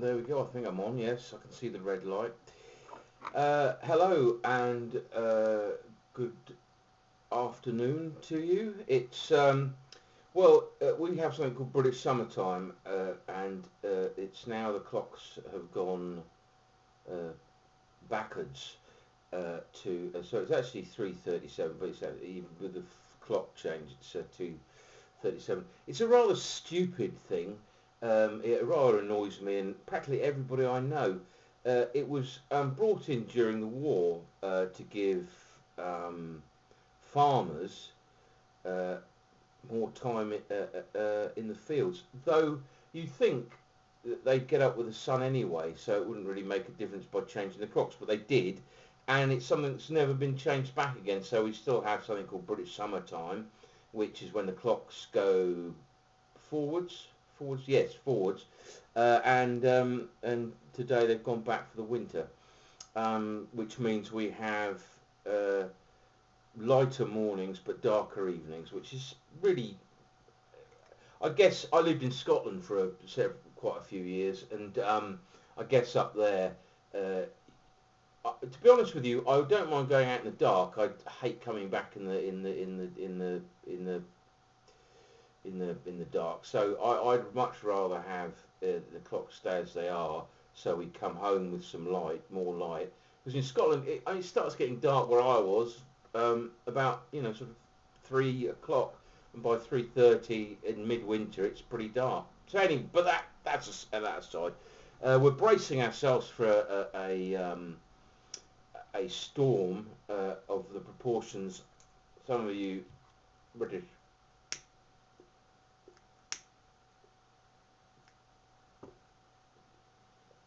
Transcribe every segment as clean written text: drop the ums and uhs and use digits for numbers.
There we go. I think I'm on. Yes, I can see the red light. Hello and good afternoon to you. We have something called British Summertime, and it's now the clocks have gone uh, backwards so it's actually 3:37, but even with the clock change, it's 2:37. It's a rather stupid thing. It rather annoys me and practically everybody I know. It was brought in during the war to give farmers uh, more time in the fields. Though you think that they'd get up with the sun anyway, so it wouldn't really make a difference by changing the clocks, but they did. And it's something that's never been changed back again, so we still have something called British Summertime, which is when the clocks go forwards, and today they've gone back for the winter, which means we have uh, lighter mornings but darker evenings, which is really, I guess I lived in Scotland for quite a few years, and I guess up there, to be honest with you, I don't mind going out in the dark. I hate coming back in the dark. So I'd much rather have the clocks stay as they are, so we come home with some light, more light. Because in Scotland, it starts getting dark where I was about sort of 3 o'clock, and by 3:30 in midwinter, it's pretty dark. So anyway, but that aside, we're bracing ourselves for a storm of the proportions. Some of you British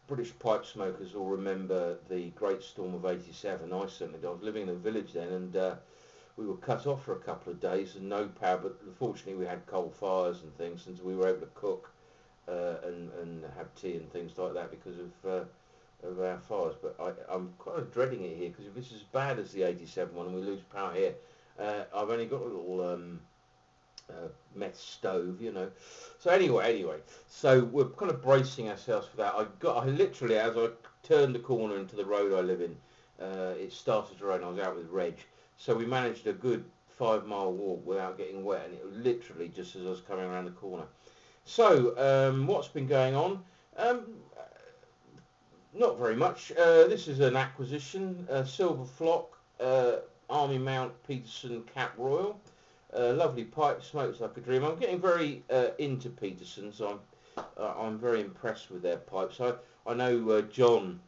British pipe smokers will remember the Great Storm of '87. I certainly do. I was living in a village then, and we were cut off for a couple of days and no power. But fortunately, we had coal fires and things, and so we were able to cook and have tea and things like that because of our fires. But I'm kind of dreading it here, because if this is as bad as the '87 one and we lose power here, I've only got a little meth stove. So anyway, so we're kind of bracing ourselves for that. I literally, as I turned the corner into the road I live in, it started to rain. I was out with Reg, so we managed a good 5 mile walk without getting wet, and it was literally just as I was coming around the corner. So what's been going on? Not very much. This is an acquisition, Silver Flock, Army Mount Peterson Cap Royal. Lovely pipe, smokes like a dream. I'm getting very into Petersons. I'm very impressed with their pipes. I know John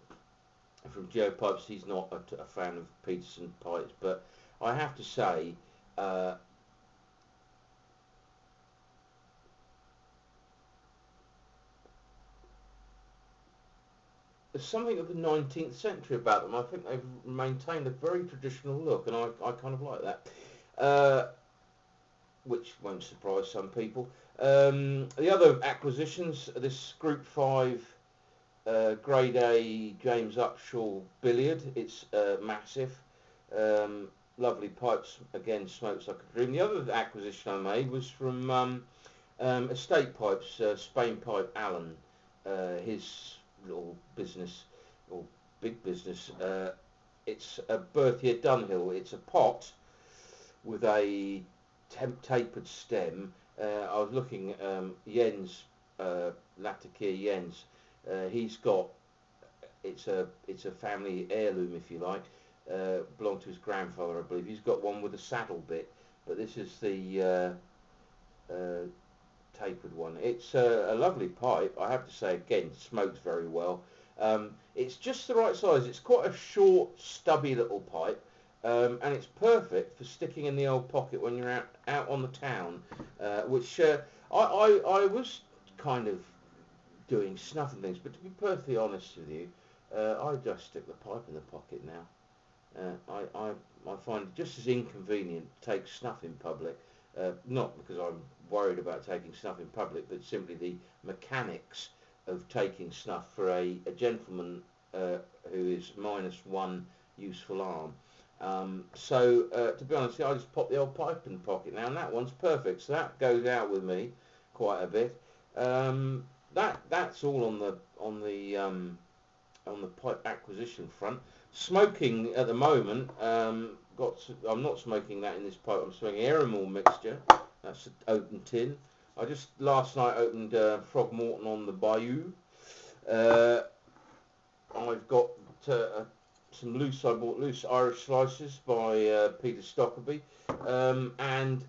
from Geo Pipes. He's not a fan of Peterson pipes, but I have to say, there's something of the 19th century about them. I think they've maintained a very traditional look, and I kind of like that. Which won't surprise some people. The other acquisitions, this Group 5 Grade A James Upshaw billiard. It's massive. Lovely pipes, again, smokes like a dream. The other acquisition I made was from Estate Pipes, Spain Pipe Allen, his little business, or big business. It's a Berthier Dunhill. It's a pot with a tapered stem. I was looking, Jens, Latakia Jens. He's got, it's a family heirloom, if you like. Belonged to his grandfather, I believe. He's got one with a saddle bit, but this is the tapered one. It's a lovely pipe, I have to say. Again, smokes very well. It's just the right size. It's quite a short, stubby little pipe. And it's perfect for sticking in the old pocket when you're out on the town, which I was kind of doing snuff and things, but to be perfectly honest with you, I just stick the pipe in the pocket now. I find it just as inconvenient to take snuff in public, not because I'm worried about taking snuff in public, but simply the mechanics of taking snuff for a gentleman who is -1 useful arm. To be honest, I just pop the old pipe in the pocket now, and that one's perfect. So that goes out with me quite a bit. that's all on the pipe acquisition front. Smoking at the moment, I'm not smoking that in this pipe. I'm smoking Aeromore mixture. That's an open tin. I just last night opened Frog Morton on the Bayou. I've got some I bought loose Irish slices by Peter Stockerby, and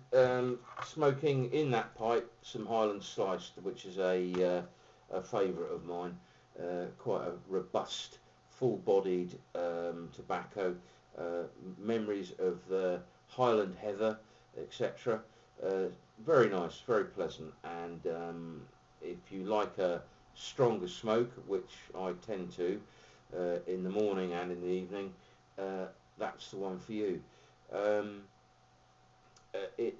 smoking in that pipe some Highland Sliced, which is a favourite of mine. Quite a robust, full-bodied tobacco. Memories of the Highland Heather, etc. Very nice, very pleasant, and if you like a stronger smoke, which I tend to in the morning and in the evening, that's the one for you. You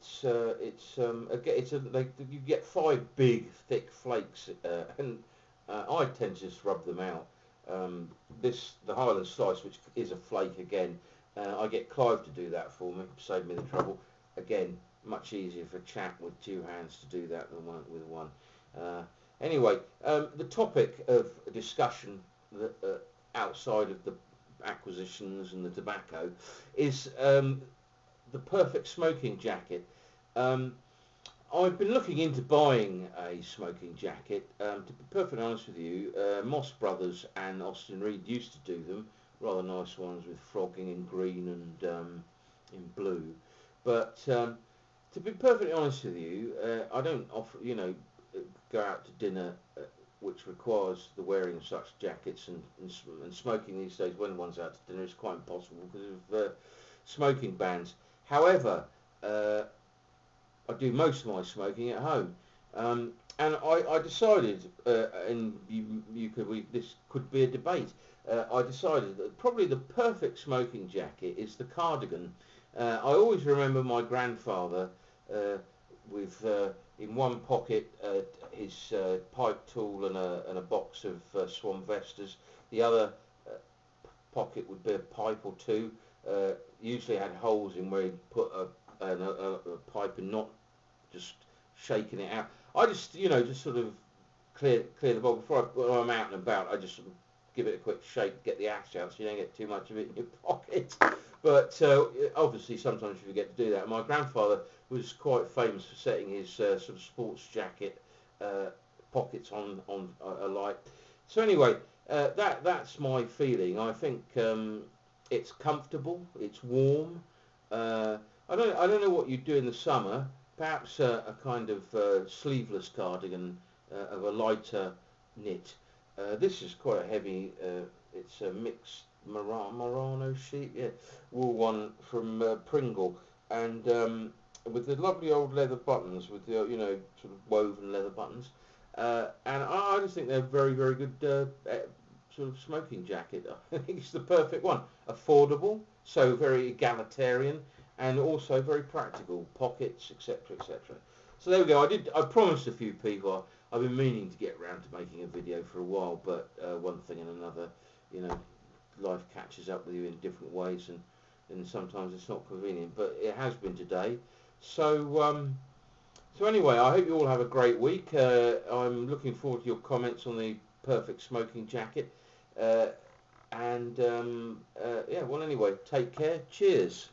get 5 big thick flakes, and I tend to just rub them out. The Highland Slice, which is a flake again, I get Clive to do that for me, save me the trouble. Again, much easier for a chap with 2 hands to do that than with one. Anyway, the topic of discussion outside of the acquisitions and the tobacco is the perfect smoking jacket. I've been looking into buying a smoking jacket. To be perfectly honest with you, Moss Brothers and Austin Reed used to do them, rather nice ones with frogging in green and in blue. But to be perfectly honest with you, I don't offer, go out to dinner which requires the wearing of such jackets, and smoking these days when one's out to dinner is quite impossible because of smoking bans. However, I do most of my smoking at home, and I decided, and this could be a debate. I decided that probably the perfect smoking jacket is the cardigan. I always remember my grandfather with in one pocket his pipe tool and a box of Swan Vestas. The other pocket would be a pipe or two. Usually had holes in where he'd put a pipe and not just shaking it out. I just just sort of clear the bowl when I'm out and about. I just sort of give it a quick shake, get the ash out so you don't get too much of it in your pocket. But obviously sometimes you forget to do that. My grandfather was quite famous for setting his sort of sports jacket pockets on alight. So anyway, that's my feeling. I think it's comfortable, it's warm. I don't know what you do in the summer. Perhaps a kind of sleeveless cardigan of a lighter knit. This is quite a heavy. It's a mixed Murano sheep, wool one from Pringle, and with the lovely old leather buttons, with the sort of woven leather buttons, and I just think they're very, very good sort of smoking jacket. I think it's the perfect one. Affordable, so very egalitarian, and also very practical, pockets, etc., etc. So there we go. I promised a few people. I've been meaning to get around to making a video for a while, but one thing and another, life catches up with you in different ways, and sometimes it's not convenient. But it has been today. So anyway, I hope you all have a great week. I'm looking forward to your comments on the perfect smoking jacket. Well, anyway, take care. Cheers.